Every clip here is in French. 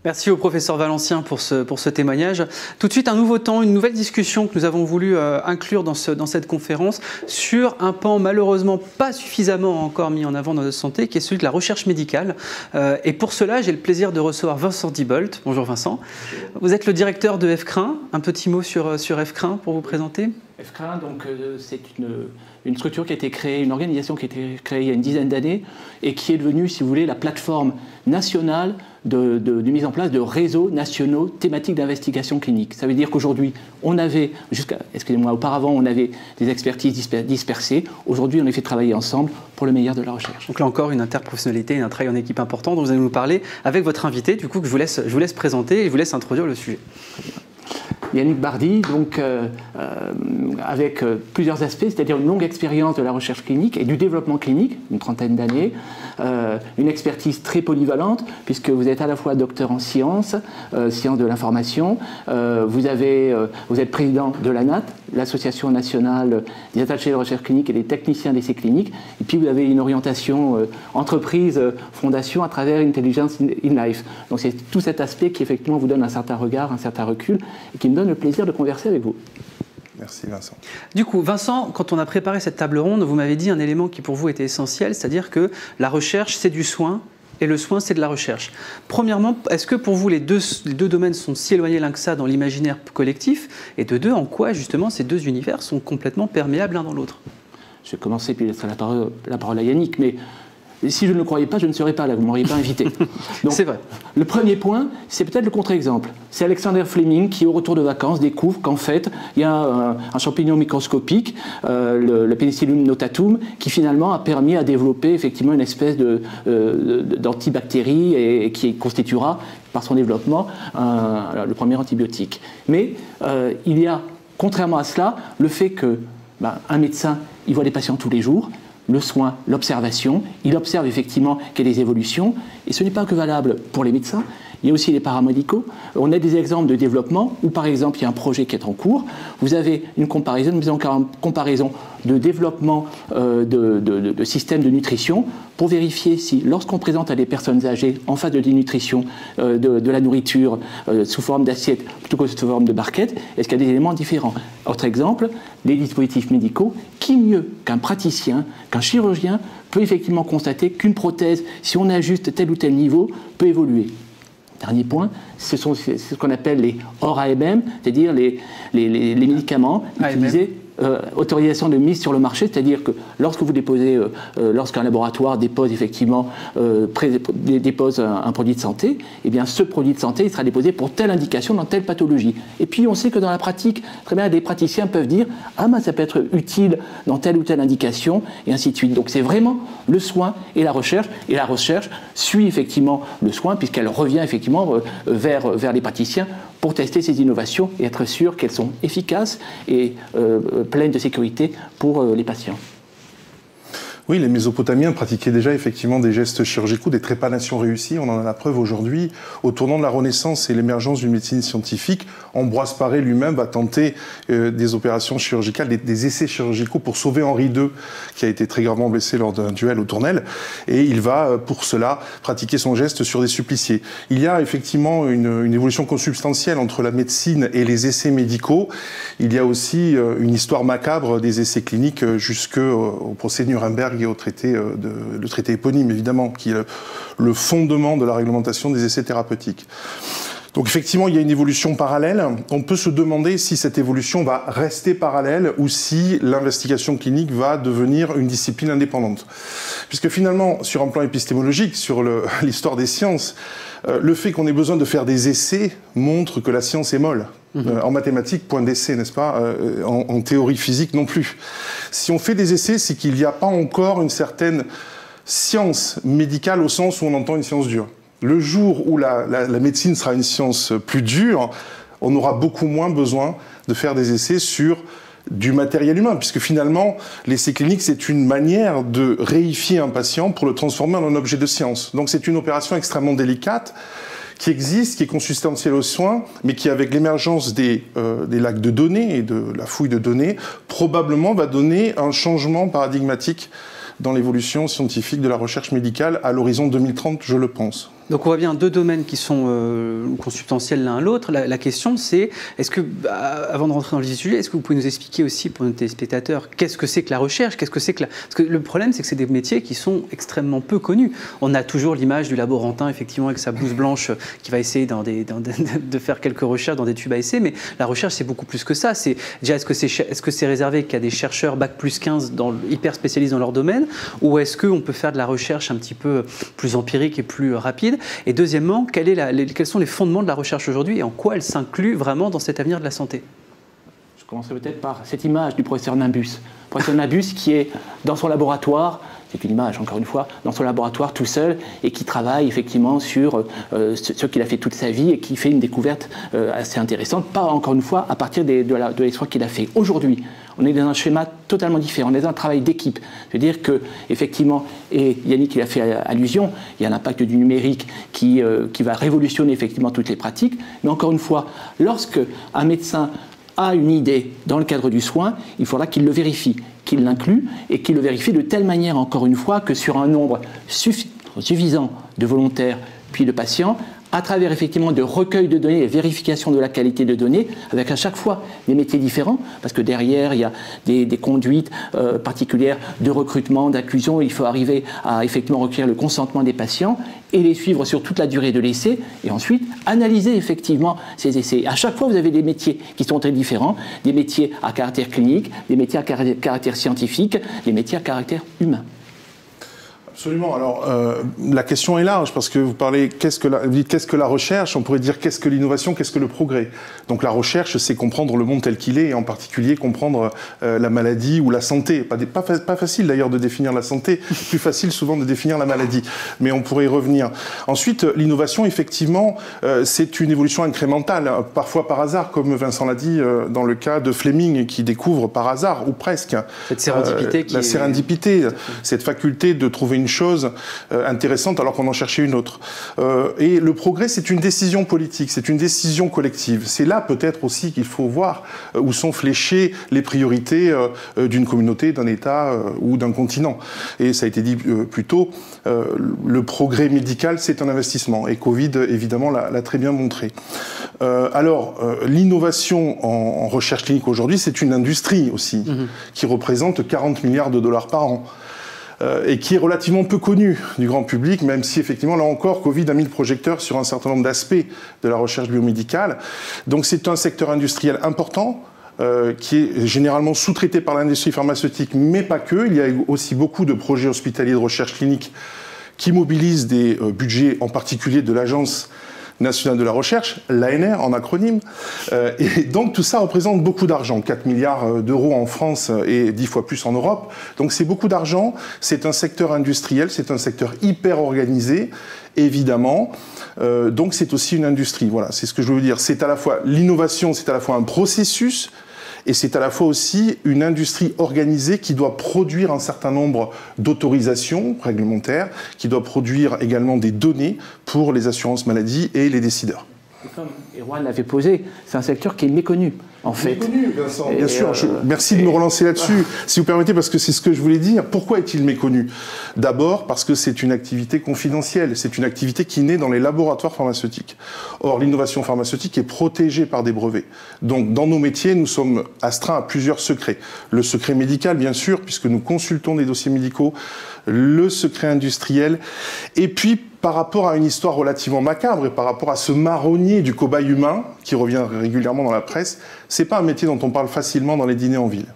Merci au professeur Valencien pour ce témoignage. Tout de suite, un nouveau temps, une nouvelle discussion que nous avons voulu inclure dans cette conférence sur un pan malheureusement pas suffisamment encore mis en avant dans notre santé, qui est celui de la recherche médicale. Et pour cela, j'ai le plaisir de recevoir Vincent Diebold. Bonjour Vincent. Vous êtes le directeur de FCRIN. Un petit mot sur FCRIN pour vous présenter. FCRIN, donc, c'est une structure qui a été créée, une organisation qui a été créée il y a une dizaine d'années et qui est devenue, si vous voulez, la plateforme nationale de mise en place de réseaux nationaux thématiques d'investigation clinique. Ça veut dire qu'aujourd'hui, auparavant, on avait des expertises dispersées. Aujourd'hui, on les fait travailler ensemble pour le meilleur de la recherche. Donc là encore, une interprofessionnalité et un travail en équipe important dont vous allez nous parler avec votre invité, du coup, que je vous laisse présenter et je vous laisse introduire le sujet. Yannick Bardy, donc, avec plusieurs aspects, c'est-à-dire une longue expérience de la recherche clinique et du développement clinique, une trentaine d'années, une expertise très polyvalente, puisque vous êtes à la fois docteur en sciences, sciences de l'information, vous êtes président de l'ANAT, l'Association nationale des attachés de recherche clinique et des techniciens d'essais cliniques, et puis vous avez une orientation entreprise, fondation à travers Intelligence in Life. Donc c'est tout cet aspect qui effectivement vous donne un certain regard, un certain recul, et qui me donne le plaisir de converser avec vous. Merci Vincent. Du coup, Vincent, quand on a préparé cette table ronde, vous m'avez dit un élément qui pour vous était essentiel, c'est-à-dire que la recherche, c'est du soin, et le soin, c'est de la recherche. Premièrement, est-ce que pour vous, les deux domaines sont si éloignés l'un que ça dans l'imaginaire collectif? Et de deux, en quoi, justement, ces deux univers sont complètement perméables l'un dans l'autre? Je vais commencer, puis laisser la parole à Yannick, mais si je ne le croyais pas, je ne serais pas là, vous ne m'auriez pas invité. C'est vrai. Le premier point, c'est peut-être le contre-exemple. C'est Alexander Fleming qui, au retour de vacances, découvre qu'en fait, il y a un champignon microscopique, le Penicillium notatum, qui finalement a permis à développer effectivement une espèce d'antibactérie et qui constituera, par son développement, le premier antibiotique. Mais il y a, contrairement à cela, le fait que un médecin, il voit des patients tous les jours, le soin, l'observation, il observe effectivement qu'il y a des évolutions, et ce n'est pas que valable pour les médecins, il y a aussi les paramédicaux. On a des exemples de développement où, par exemple, il y a un projet qui est en cours, vous avez une comparaison de développement de systèmes de nutrition pour vérifier si, lorsqu'on présente à des personnes âgées en phase de dénutrition de la nourriture sous forme d'assiette plutôt que sous forme de barquette, est-ce qu'il y a des éléments différents? Autre exemple, les dispositifs médicaux, qui mieux qu'un praticien, qu'un chirurgien peut effectivement constater qu'une prothèse, si on ajuste tel ou tel niveau, peut évoluer. Dernier point, c'est ce qu'on appelle les hors AMM, c'est-à-dire les médicaments utilisés, autorisation de mise sur le marché, c'est-à-dire que lorsque vous déposez, lorsqu'un laboratoire dépose effectivement dépose un produit de santé, eh bien ce produit de santé il sera déposé pour telle indication dans telle pathologie. Et puis on sait que dans la pratique, très bien, des praticiens peuvent dire ça peut être utile dans telle ou telle indication et ainsi de suite. Donc c'est vraiment le soin et la recherche suit effectivement le soin puisqu'elle revient effectivement vers les praticiens pour tester ces innovations et être sûr qu'elles sont efficaces et pleines de sécurité pour les patients. Oui, les Mésopotamiens pratiquaient déjà effectivement des gestes chirurgicaux, des trépanations réussies. On en a la preuve aujourd'hui. Au tournant de la Renaissance et l'émergence d'une médecine scientifique, Ambroise Paré lui-même va tenter des opérations chirurgicales, des essais chirurgicaux pour sauver Henri II, qui a été très gravement blessé lors d'un duel aux Tournelles. Et il va, pour cela, pratiquer son geste sur des suppliciés. Il y a effectivement une évolution consubstantielle entre la médecine et les essais médicaux. Il y a aussi une histoire macabre des essais cliniques jusqu'au procès de Nuremberg et au traité, le traité éponyme, évidemment, qui est le fondement de la réglementation des essais thérapeutiques. Donc effectivement, il y a une évolution parallèle. On peut se demander si cette évolution va rester parallèle ou si l'investigation clinique va devenir une discipline indépendante. Puisque finalement, sur un plan épistémologique, sur l'histoire des sciences, le fait qu'on ait besoin de faire des essais montre que la science est molle. En mathématiques, point d'essai, n'est-ce pas? En théorie physique non plus. Si on fait des essais, c'est qu'il n'y a pas encore une certaine science médicale au sens où on entend une science dure. Le jour où la médecine sera une science plus dure, on aura beaucoup moins besoin de faire des essais sur du matériel humain, puisque finalement, l'essai clinique, c'est une manière de réifier un patient pour le transformer en un objet de science. Donc c'est une opération extrêmement délicate, qui existe, qui est consubstantielle aux soins, mais qui, avec l'émergence des lacs de données et de la fouille de données, probablement va donner un changement paradigmatique dans l'évolution scientifique de la recherche médicale à l'horizon 2030, je le pense. Donc on voit bien deux domaines qui sont consubstantiels l'un à l'autre. La question c'est, est-ce que, avant de rentrer dans le vif du sujet, est-ce que vous pouvez nous expliquer aussi pour nos téléspectateurs qu'est-ce que c'est que la recherche, qu'est-ce que c'est que Parce que le problème c'est que c'est des métiers qui sont extrêmement peu connus. On a toujours l'image du laborantin effectivement avec sa blouse blanche qui va essayer de faire quelques recherches dans des tubes à essai, mais la recherche c'est beaucoup plus que ça. Déjà est-ce que c'est réservé qu'à des chercheurs bac+15 hyper spécialisés dans leur domaine, ou est-ce qu'on peut faire de la recherche un petit peu plus empirique et plus rapide? Et deuxièmement, quels sont les fondements de la recherche aujourd'hui et en quoi elle s'inclut vraiment dans cet avenir de la santé? Je commencerai peut-être par cette image du professeur Nimbus. Le professeur Nimbus qui est dans son laboratoire, c'est une image encore une fois, dans son laboratoire tout seul et qui travaille effectivement sur ce qu'il a fait toute sa vie et qui fait une découverte assez intéressante, pas encore une fois à partir de l'exploit qu'il a fait. Aujourd'hui, on est dans un schéma totalement différent, on est dans un travail d'équipe. C'est-à-dire que, effectivement, et Yannick il a fait allusion, il y a l'impact du numérique qui va révolutionner effectivement toutes les pratiques, mais encore une fois, lorsque un médecin a une idée dans le cadre du soin, il faudra qu'il le vérifie, qu'il l'inclue et qu'il le vérifie de telle manière, encore une fois, que sur un nombre suffisant de volontaires puis de patients, à travers effectivement de recueil de données et vérification de la qualité de données, avec à chaque fois des métiers différents, parce que derrière il y a des conduites particulières de recrutement, d'inclusion, il faut arriver à effectivement recueillir le consentement des patients et les suivre sur toute la durée de l'essai, et ensuite analyser effectivement ces essais. À chaque fois vous avez des métiers qui sont très différents, des métiers à caractère clinique, des métiers à caractère scientifique, des métiers à caractère humain. Absolument. Alors, la question est large parce que vous dites qu'est-ce que la recherche, on pourrait dire qu'est-ce que l'innovation, qu'est-ce que le progrès. Donc la recherche, c'est comprendre le monde tel qu'il est et en particulier comprendre la maladie ou la santé. Pas facile d'ailleurs de définir la santé, plus facile souvent de définir la maladie, mais on pourrait y revenir. Ensuite, l'innovation, effectivement, c'est une évolution incrémentale, parfois par hasard, comme Vincent l'a dit dans le cas de Fleming qui découvre par hasard, ou presque, cette sérendipité la sérendipité, cette faculté de trouver une chose intéressante alors qu'on en cherchait une autre. Et le progrès, c'est une décision politique, c'est une décision collective. C'est là peut-être aussi qu'il faut voir où sont fléchées les priorités d'une communauté, d'un État ou d'un continent. Et ça a été dit plus tôt, le progrès médical, c'est un investissement. Et Covid, évidemment, l'a très bien montré. Alors, l'innovation en recherche clinique aujourd'hui, c'est une industrie aussi, qui représente 40 milliards de dollars par an. Et qui est relativement peu connu du grand public, même si effectivement, là encore, Covid a mis le projecteur sur un certain nombre d'aspects de la recherche biomédicale. Donc c'est un secteur industriel important, qui est généralement sous-traité par l'industrie pharmaceutique, mais pas que. Il y a aussi beaucoup de projets hospitaliers de recherche clinique qui mobilisent des budgets, en particulier de l'Agence nationale de la recherche, l'ANR en acronyme, et donc tout ça représente beaucoup d'argent, 4 milliards d'euros en France et 10 fois plus en Europe, donc c'est beaucoup d'argent, c'est un secteur industriel, c'est un secteur hyper organisé, évidemment, donc c'est aussi une industrie, voilà, c'est ce que je veux dire, c'est à la fois l'innovation, c'est à la fois un processus, et c'est à la fois aussi une industrie organisée qui doit produire un certain nombre d'autorisations réglementaires, qui doit produire également des données pour les assurances maladie et les décideurs. Comme Erwan l'avait posé, c'est un secteur qui est méconnu, en fait. Méconnu, Vincent, bien sûr. Merci de me relancer là-dessus, si vous permettez, parce que c'est ce que je voulais dire. Pourquoi est-il méconnu? D'abord, parce que c'est une activité confidentielle. C'est une activité qui naît dans les laboratoires pharmaceutiques. Or, l'innovation pharmaceutique est protégée par des brevets. Donc, dans nos métiers, nous sommes astreints à plusieurs secrets. Le secret médical, bien sûr, puisque nous consultons des dossiers médicaux, le secret industriel, et puis par rapport à une histoire relativement macabre et par rapport à ce marronnier du cobaye humain qui revient régulièrement dans la presse, c'est pas un métier dont on parle facilement dans les dîners en ville.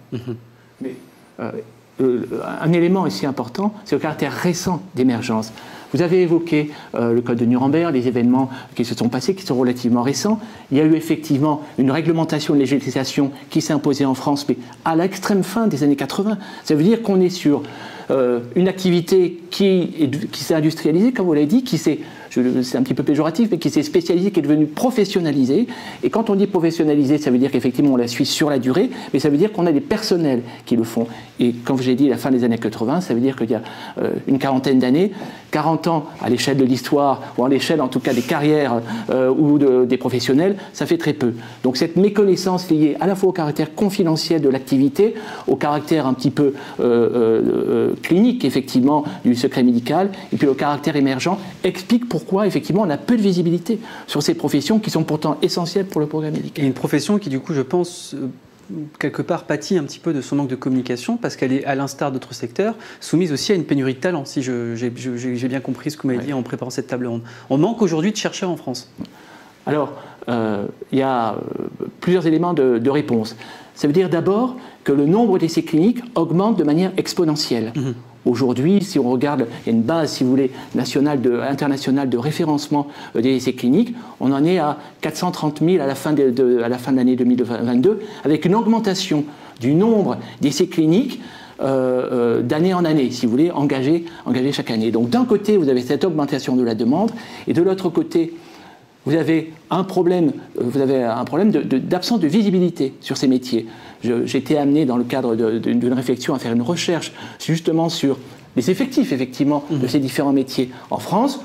Mais un élément aussi important, c'est le caractère récent d'émergence. Vous avez évoqué le code de Nuremberg, les événements qui se sont passés, qui sont relativement récents. Il y a eu effectivement une réglementation, une législation qui s'est imposée en France, mais à l'extrême fin des années 80. Ça veut dire qu'on est sur une activité qui s'est industrialisée, comme vous l'avez dit, c'est un petit peu péjoratif, mais qui s'est spécialisée, qui est devenue professionnalisée. Et quand on dit professionnalisée, ça veut dire qu'effectivement on la suit sur la durée, mais ça veut dire qu'on a des personnels qui le font. Et comme j'ai dit, la fin des années 80, ça veut dire qu'il y a une quarantaine d'années, 40 ans à l'échelle de l'histoire, ou à l'échelle en tout cas des carrières ou des professionnels, ça fait très peu. Donc cette méconnaissance liée à la fois au caractère confidentiel de l'activité, au caractère un petit peu clinique, effectivement, du secret médical, et puis le caractère émergent, explique pourquoi, effectivement, on a peu de visibilité sur ces professions qui sont pourtant essentielles pour le progrès médical. Et une profession qui, du coup, je pense, quelque part pâtit un petit peu de son manque de communication, parce qu'elle est, à l'instar d'autres secteurs, soumise aussi à une pénurie de talent, si j'ai bien compris ce que vous m'avez dit en préparant cette table ronde. On manque aujourd'hui de chercheurs en France. Alors, il y a plusieurs éléments de réponse. Ça veut dire d'abord que le nombre d'essais cliniques augmente de manière exponentielle. Aujourd'hui, si on regarde, il y a une base, si vous voulez, internationale de référencement des essais cliniques, on en est à 430 000 à la fin de l'année 2022, avec une augmentation du nombre d'essais cliniques d'année en année, si vous voulez, engagés chaque année. Donc d'un côté, vous avez cette augmentation de la demande, et de l'autre côté, vous avez un problème d'absence de visibilité sur ces métiers. J'ai été amené, dans le cadre d'une réflexion, à faire une recherche justement sur les effectifs, effectivement, de ces différents métiers en France.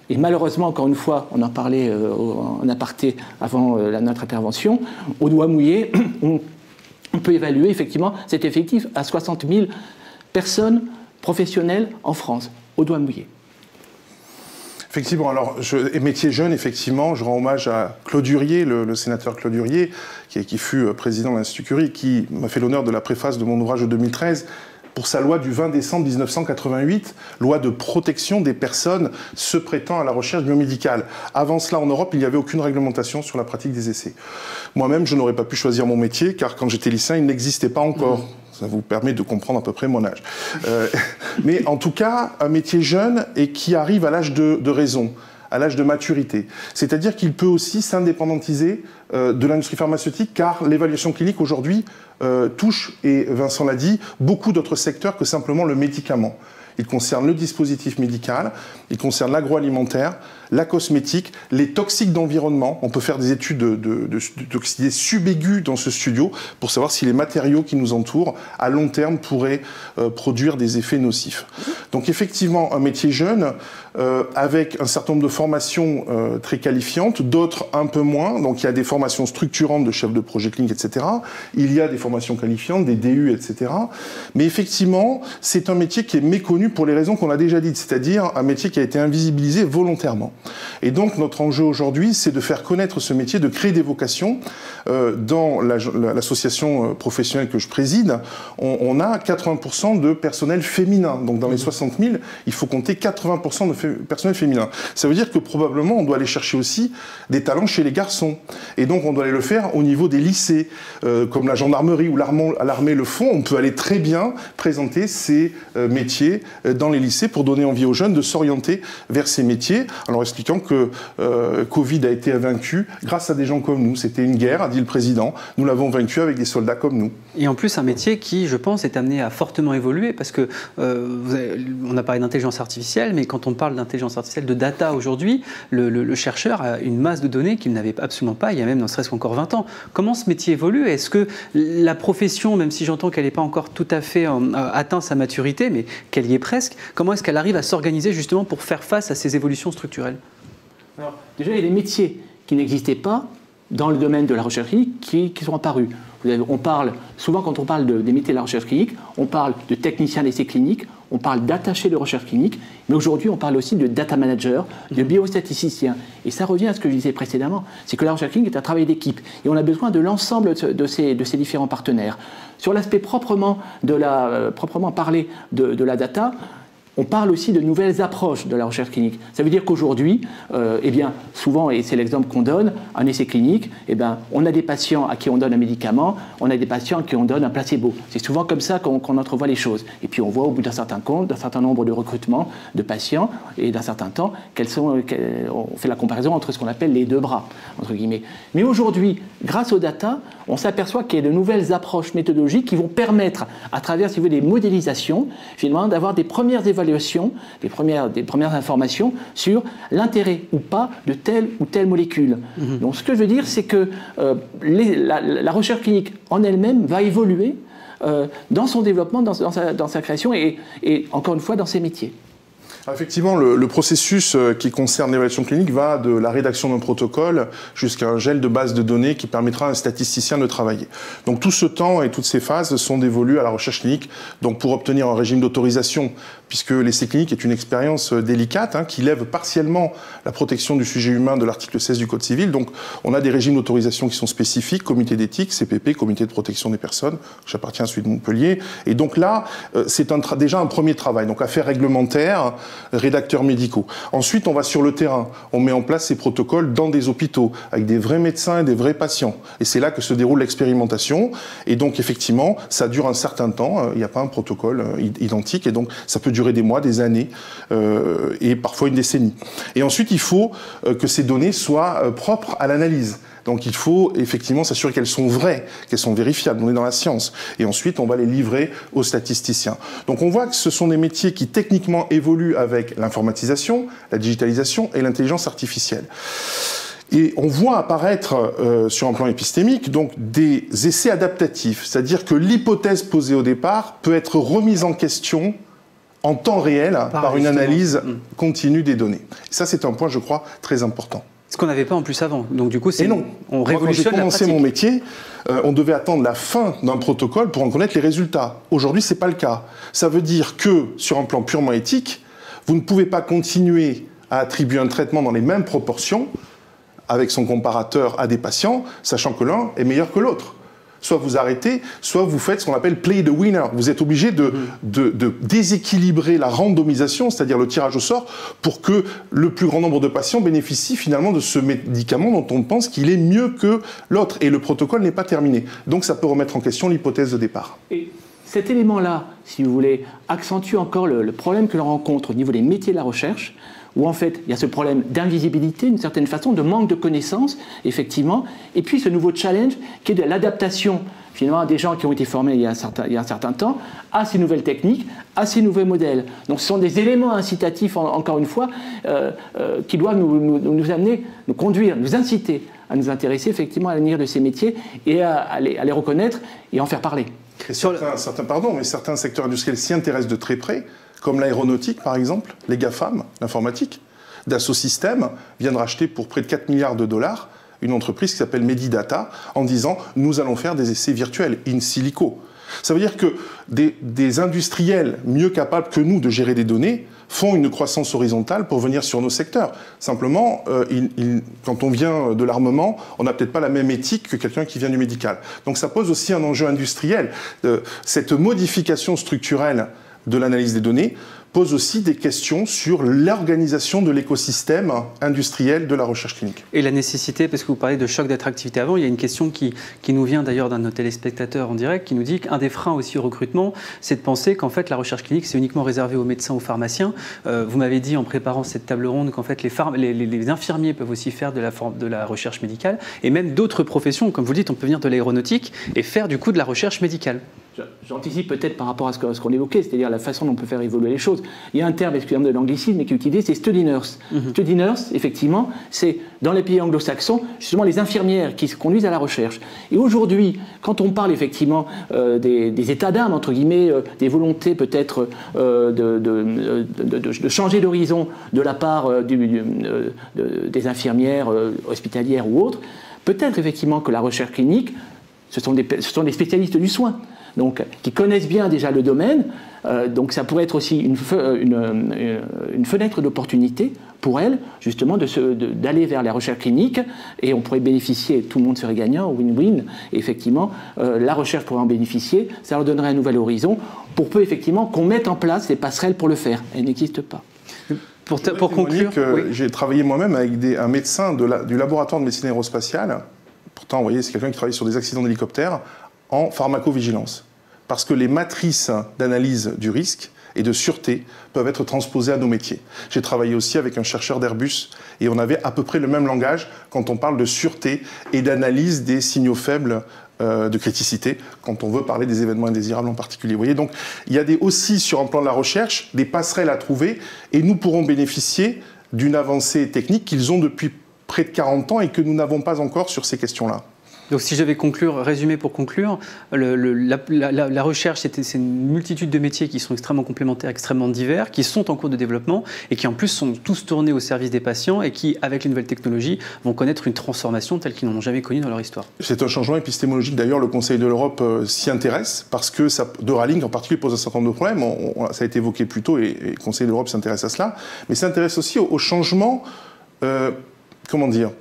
Et malheureusement, encore une fois, on en parlait en aparté avant notre intervention, au doigt mouillé, on peut évaluer effectivement cet effectif à 60 000 personnes professionnelles en France, au doigt mouillé. Effectivement, alors, métier jeune, effectivement, je rends hommage à Claude Hurier, le sénateur Claude Hurier, qui fut président de l'Institut Curie, qui m'a fait l'honneur de la préface de mon ouvrage de 2013, pour sa loi du 20 décembre 1988, loi de protection des personnes se prêtant à la recherche biomédicale. Avant cela, en Europe, il n'y avait aucune réglementation sur la pratique des essais. Moi-même, je n'aurais pas pu choisir mon métier, car quand j'étais lycéen, il n'existait pas encore. Ça vous permet de comprendre à peu près mon âge. Mais en tout cas, un métier jeune et qui arrive à l'âge de raison, à l'âge de maturité. C'est-à-dire qu'il peut aussi s'indépendantiser de l'industrie pharmaceutique, car l'évaluation clinique aujourd'hui touche, et Vincent l'a dit, beaucoup d'autres secteurs que simplement le médicament. Il concerne le dispositif médical, il concerne l'agroalimentaire, la cosmétique, les toxiques d'environnement. On peut faire des études de toxicité subaiguë dans ce studio pour savoir si les matériaux qui nous entourent, à long terme, pourraient produire des effets nocifs. Donc effectivement, un métier jeune, avec un certain nombre de formations très qualifiantes, d'autres un peu moins. Donc il y a des formations structurantes de chef de projet clinique, etc. Il y a des formations qualifiantes, des DU, etc. Mais effectivement, c'est un métier qui est méconnu pour les raisons qu'on a déjà dites, c'est-à-dire un métier qui a été invisibilisé volontairement. Et donc notre enjeu aujourd'hui, c'est de faire connaître ce métier, de créer des vocations. Dans l'association professionnelle que je préside, on a 80% de personnel féminin. Donc dans les 60 000, il faut compter 80% de personnel féminin. Ça veut dire que probablement on doit aller chercher aussi des talents chez les garçons. Et donc on doit aller le faire au niveau des lycées, comme la gendarmerie ou l'armée le font. On peut aller très bien présenter ces métiers dans les lycées pour donner envie aux jeunes de s'orienter vers ces métiers, en leur expliquant que Covid a été vaincu grâce à des gens comme nous. C'était une guerre, a dit le président. Nous l'avons vaincu avec des soldats comme nous. Et en plus, un métier qui, je pense, est amené à fortement évoluer, parce que on a parlé d'intelligence artificielle, mais quand on parle d'intelligence artificielle, de data aujourd'hui, le chercheur a une masse de données qu'il n'avait absolument pas il y a même ne serait-ce qu'encore 20 ans. Comment ce métier évolue? Est-ce que la profession, même si j'entends qu'elle n'est pas encore tout à fait atteint sa maturité, mais qu'elle y est presque, comment est-ce qu'elle arrive à s'organiser justement pour faire face à ces évolutions structurelles? Alors, déjà, il y a des métiers qui n'existaient pas dans le domaine de la recherche clinique qui sont apparus. On parle, souvent quand on parle des métiers de la recherche clinique, on parle de technicien d'essai clinique, on parle d'attaché de recherche clinique, mais aujourd'hui on parle aussi de data manager, de biostatisticien. Et ça revient à ce que je disais précédemment, c'est que la recherche clinique est un travail d'équipe et on a besoin de l'ensemble de ces différents partenaires. Sur l'aspect proprement parler de la data, on parle aussi de nouvelles approches de la recherche clinique. Ça veut dire qu'aujourd'hui, eh bien, souvent, et c'est l'exemple qu'on donne, un essai clinique, eh bien, on a des patients à qui on donne un médicament, on a des patients à qui on donne un placebo. C'est souvent comme ça qu'on entrevoit les choses. Et puis on voit au bout d'un certain compte, d'un certain nombre de recrutements de patients et d'un certain temps, on fait la comparaison entre ce qu'on appelle les deux bras, entre guillemets. Mais aujourd'hui, grâce aux data, on s'aperçoit qu'il y a de nouvelles approches méthodologiques qui vont permettre, à travers, si vous voulez, des modélisations, finalement, d'avoir des premières évaluations, des premières informations sur l'intérêt ou pas de telle ou telle molécule. Donc ce que je veux dire, c'est que la recherche clinique en elle-même va évoluer dans son développement, dans sa création et encore une fois dans ses métiers. Effectivement, le processus qui concerne l'évaluation clinique va de la rédaction d'un protocole jusqu'à un gel de base de données qui permettra à un statisticien de travailler. Donc tout ce temps et toutes ces phases sont dévolues à la recherche clinique, donc pour obtenir un régime d'autorisation, puisque l'essai clinique est une expérience délicate qui lève partiellement la protection du sujet humain de l'article 16 du Code civil. Donc on a des régimes d'autorisation qui sont spécifiques, comité d'éthique, CPP, comité de protection des personnes, j'appartiens à celui de Montpellier. Et donc là, c'est déjà un premier travail, donc affaires réglementaires, rédacteurs médicaux. Ensuite, on va sur le terrain. On met en place ces protocoles dans des hôpitaux, avec des vrais médecins et des vrais patients. Et c'est là que se déroule l'expérimentation. Et donc, effectivement, ça dure un certain temps. Il n'y a pas un protocole identique. Et donc, ça peut durer des mois, des années, et parfois une décennie. Et ensuite, il faut que ces données soient propres à l'analyse. Donc il faut effectivement s'assurer qu'elles sont vraies, qu'elles sont vérifiables, on est dans la science. Et ensuite, on va les livrer aux statisticiens. Donc on voit que ce sont des métiers qui techniquement évoluent avec l'informatisation, la digitalisation et l'intelligence artificielle. Et on voit apparaître sur un plan épistémique donc des essais adaptatifs, c'est-à-dire que l'hypothèse posée au départ peut être remise en question en temps réel par une analyse continue des données. Et ça, c'est un point, je crois, très important. Ce qu'on n'avait pas en plus avant. Donc du coup, et non. On révolutionne la pratique. Quand j'ai commencé mon métier, on devait attendre la fin d'un protocole pour en connaître les résultats. Aujourd'hui, ce n'est pas le cas. Ça veut dire que, sur un plan purement éthique, vous ne pouvez pas continuer à attribuer un traitement dans les mêmes proportions avec son comparateur à des patients, sachant que l'un est meilleur que l'autre. Soit vous arrêtez, soit vous faites ce qu'on appelle play the winner. Vous êtes obligé de déséquilibrer la randomisation, c'est-à-dire le tirage au sort, pour que le plus grand nombre de patients bénéficient finalement de ce médicament dont on pense qu'il est mieux que l'autre. Et le protocole n'est pas terminé. Donc ça peut remettre en question l'hypothèse de départ. Et cet élément-là, si vous voulez, accentue encore le problème que l'on rencontre au niveau des métiers de la recherche, où en fait, il y a ce problème d'invisibilité, d'une certaine façon, de manque de connaissances, effectivement, et puis ce nouveau challenge qui est de l'adaptation, finalement, des gens qui ont été formés il y a un certain temps, à ces nouvelles techniques, à ces nouveaux modèles. Donc ce sont des éléments incitatifs, encore une fois, qui doivent nous amener, nous conduire, nous inciter à nous intéresser, effectivement, à l'avenir de ces métiers et à les reconnaître et en faire parler. Et certains secteurs industriels s'y intéressent de très près, comme l'aéronautique par exemple, les GAFAM, l'informatique. Dassault Systèmes vient de racheter pour près de 4 milliards de dollars une entreprise qui s'appelle Medidata en disant « nous allons faire des essais virtuels in silico ». Ça veut dire que des industriels mieux capables que nous de gérer des données font une croissance horizontale pour venir sur nos secteurs. Simplement, quand on vient de l'armement, on n'a peut-être pas la même éthique que quelqu'un qui vient du médical. Donc ça pose aussi un enjeu industriel. Cette modification structurelle de l'analyse des données pose aussi des questions sur l'organisation de l'écosystème industriel de la recherche clinique. Et la nécessité, parce que vous parlez de choc d'attractivité avant, il y a une question qui nous vient d'ailleurs d'un de nos téléspectateurs en direct, qui nous dit qu'un des freins aussi au recrutement, c'est de penser qu'en fait la recherche clinique, c'est uniquement réservé aux médecins, aux pharmaciens. Vous m'avez dit en préparant cette table ronde qu'en fait les infirmiers peuvent aussi faire de la recherche médicale, et même d'autres professions, comme vous le dites, on peut venir de l'aéronautique et faire du coup de la recherche médicale. J'anticipe peut-être par rapport à ce qu'on évoquait, c'est-à-dire la façon dont on peut faire évoluer les choses. Il y a un terme, excusez-moi de l'anglicisme, qui est utilisé, c'est study nurse. Study nurse, effectivement, c'est dans les pays anglo-saxons, justement les infirmières qui se conduisent à la recherche. Et aujourd'hui, quand on parle effectivement des états d'âme, entre guillemets, des volontés peut-être de changer d'horizon de la part des infirmières hospitalières ou autres, peut-être effectivement que la recherche clinique, ce sont des spécialistes du soin. Donc, qui connaissent bien déjà le domaine, donc ça pourrait être aussi une fenêtre d'opportunité pour elles, justement, d'aller vers la recherche clinique, et on pourrait bénéficier, tout le monde serait gagnant, win-win, effectivement, la recherche pourrait en bénéficier, ça leur donnerait un nouvel horizon, pour peu, effectivement, qu'on mette en place des passerelles pour le faire. Elles n'existent pas. Pour conclure, oui. J'ai travaillé moi-même avec un médecin du laboratoire de médecine aérospatiale, pourtant, vous voyez, c'est quelqu'un qui travaille sur des accidents d'hélicoptère, en pharmacovigilance. Parce que les matrices d'analyse du risque et de sûreté peuvent être transposées à nos métiers. J'ai travaillé aussi avec un chercheur d'Airbus et on avait à peu près le même langage quand on parle de sûreté et d'analyse des signaux faibles de criticité, quand on veut parler des événements indésirables en particulier. Vous voyez, donc il y a aussi, sur un plan de la recherche, des passerelles à trouver et nous pourrons bénéficier d'une avancée technique qu'ils ont depuis près de 40 ans et que nous n'avons pas encore sur ces questions-là. Donc si je devais résumer pour conclure, la recherche, c'est une multitude de métiers qui sont extrêmement complémentaires, extrêmement divers, qui sont en cours de développement et qui en plus sont tous tournés au service des patients et qui, avec les nouvelles technologies, vont connaître une transformation telle qu'ils n'en ont jamais connue dans leur histoire. C'est un changement épistémologique. D'ailleurs, le Conseil de l'Europe s'y intéresse parce que Neuralink en particulier pose un certain nombre de problèmes. Ça a été évoqué plus tôt et le Conseil de l'Europe s'intéresse à cela. Mais s'intéresse aussi au changement, comment dire,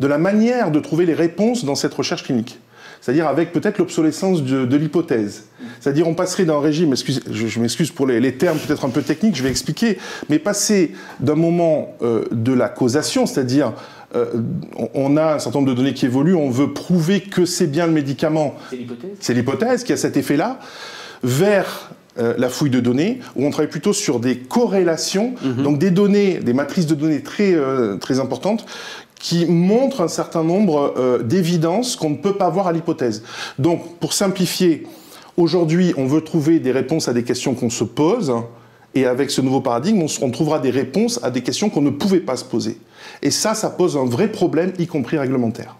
de la manière de trouver les réponses dans cette recherche clinique. C'est-à-dire avec peut-être l'obsolescence de l'hypothèse. C'est-à-dire on passerait d'un régime, je m'excuse pour les termes peut-être un peu techniques, je vais expliquer, mais passer d'un moment de la causation, c'est-à-dire on a un certain nombre de données qui évoluent, on veut prouver que c'est bien le médicament, c'est l'hypothèse qui a cet effet-là, vers la fouille de données, où on travaille plutôt sur des corrélations, donc des données, des matrices de données très importantes, qui montrent un certain nombre d'évidences qu'on ne peut pas voir à l'hypothèse. Donc, pour simplifier, aujourd'hui, on veut trouver des réponses à des questions qu'on se pose, et avec ce nouveau paradigme, on trouvera des réponses à des questions qu'on ne pouvait pas se poser. Et ça pose un vrai problème, y compris réglementaire.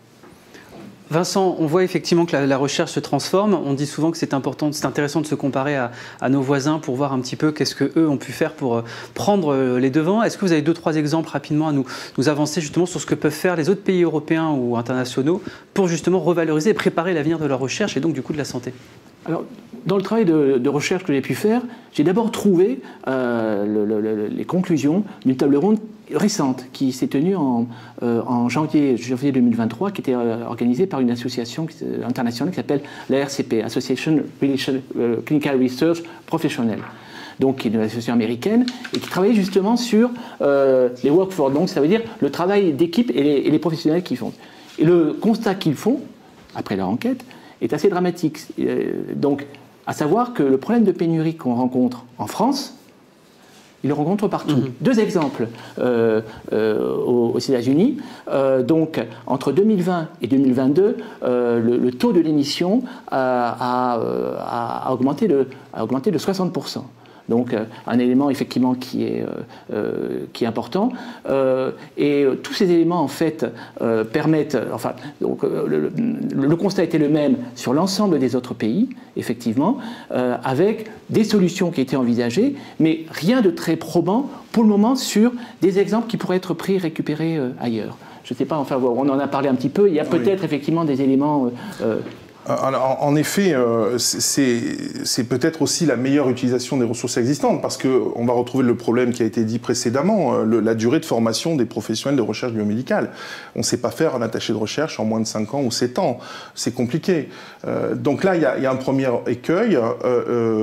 Vincent, on voit effectivement que la recherche se transforme. On dit souvent que c'est intéressant de se comparer à nos voisins pour voir un petit peu qu'est-ce qu'eux ont pu faire pour prendre les devants. Est-ce que vous avez 2-3 exemples rapidement à nous avancer justement sur ce que peuvent faire les autres pays européens ou internationaux pour justement revaloriser et préparer l'avenir de leur recherche et donc du coup de la santé? Alors, dans le travail de recherche que j'ai pu faire, j'ai d'abord trouvé les conclusions d'une table ronde récente qui s'est tenue en janvier 2023, qui était organisée par une association internationale qui s'appelle la RCP, Association Clinical Research Professional, donc qui est une association américaine et qui travaillait justement sur les workforce, donc ça veut dire le travail d'équipe et les professionnels qui font. Et le constat qu'ils font, après leur enquête, est assez dramatique. Donc, à savoir que le problème de pénurie qu'on rencontre en France, il le rencontre partout. Deux exemples aux États-Unis. Donc, entre 2020 et 2022, le taux de l'émission a augmenté de 60%. Donc, un élément effectivement qui est important. Et tous ces éléments, en fait, permettent... Enfin, donc, le constat était le même sur l'ensemble des autres pays, effectivement, avec des solutions qui étaient envisagées, mais rien de très probant pour le moment sur des exemples qui pourraient être pris et récupérés ailleurs. Je ne sais pas, enfin, on en a parlé un petit peu. Il y a peut-être effectivement des éléments... Alors, en effet, c'est peut-être aussi la meilleure utilisation des ressources existantes, parce qu'on va retrouver le problème qui a été dit précédemment, la durée de formation des professionnels de recherche biomédicale. On ne sait pas faire un attaché de recherche en moins de 5 ans ou 7 ans. C'est compliqué. Donc là, il y a un premier écueil,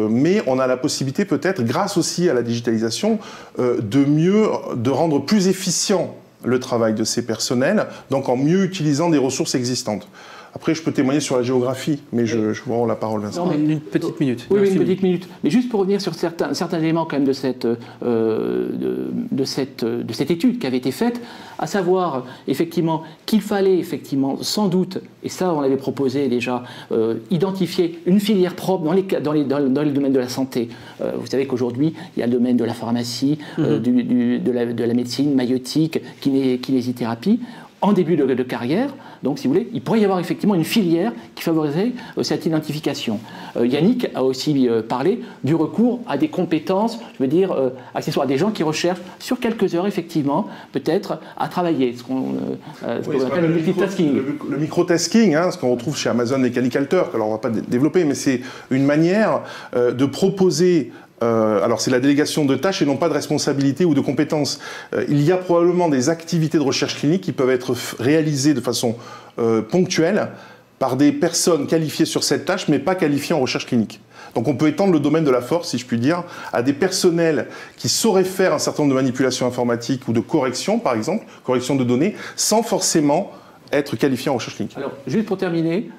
mais on a la possibilité peut-être, grâce aussi à la digitalisation, de rendre plus efficient le travail de ces personnels, donc en mieux utilisant des ressources existantes. Après, je peux témoigner sur la géographie, mais je vous rends la parole, Vincent. Non, une petite minute. Oui, une petite minute. Mais juste pour revenir sur certains éléments quand même de cette étude qui avait été faite, à savoir effectivement qu'il fallait effectivement sans doute, et ça on l'avait proposé déjà, identifier une filière propre dans les domaines de la santé. Vous savez qu'aujourd'hui, il y a le domaine de la pharmacie, de la médecine maïeutique, kinésithérapie, en début de carrière. Donc, si vous voulez, il pourrait y avoir effectivement une filière qui favoriserait cette identification. Yannick a aussi parlé du recours à des compétences, je veux dire, accessoires, des gens qui recherchent sur quelques heures, effectivement, peut-être à travailler, ce qu'on appelle le multitasking. Le microtasking, ce qu'on retrouve chez Amazon Mechanical Turk, alors on ne va pas développer, mais c'est une manière de proposer... alors c'est la délégation de tâches et non pas de responsabilité ou de compétences. Il y a probablement des activités de recherche clinique qui peuvent être réalisées de façon ponctuelle par des personnes qualifiées sur cette tâche mais pas qualifiées en recherche clinique. Donc on peut étendre le domaine de la force, si je puis dire, à des personnels qui sauraient faire un certain nombre de manipulations informatiques ou de corrections, par exemple, correction de données, sans forcément être qualifiés en recherche clinique. Alors, juste pour terminer...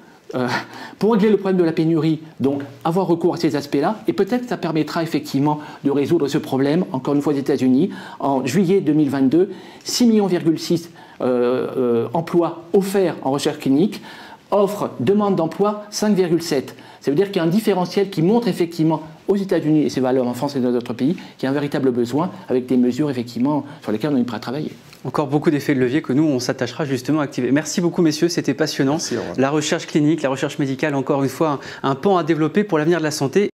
pour régler le problème de la pénurie, donc avoir recours à ces aspects-là, et peut-être que ça permettra effectivement de résoudre ce problème, encore une fois aux États-Unis, en juillet 2022, 6,6 millions emplois offerts en recherche clinique. offre, demande d'emploi 5,7. Ça veut dire qu'il y a un différentiel qui montre effectivement aux États-Unis et ses valeurs en France et dans d'autres pays qu'il y a un véritable besoin avec des mesures effectivement sur lesquelles on est prêt à travailler. Encore beaucoup d'effets de levier que nous, on s'attachera justement à activer. Merci beaucoup, messieurs, c'était passionnant. Merci, la recherche clinique, la recherche médicale, encore une fois, un pan à développer pour l'avenir de la santé.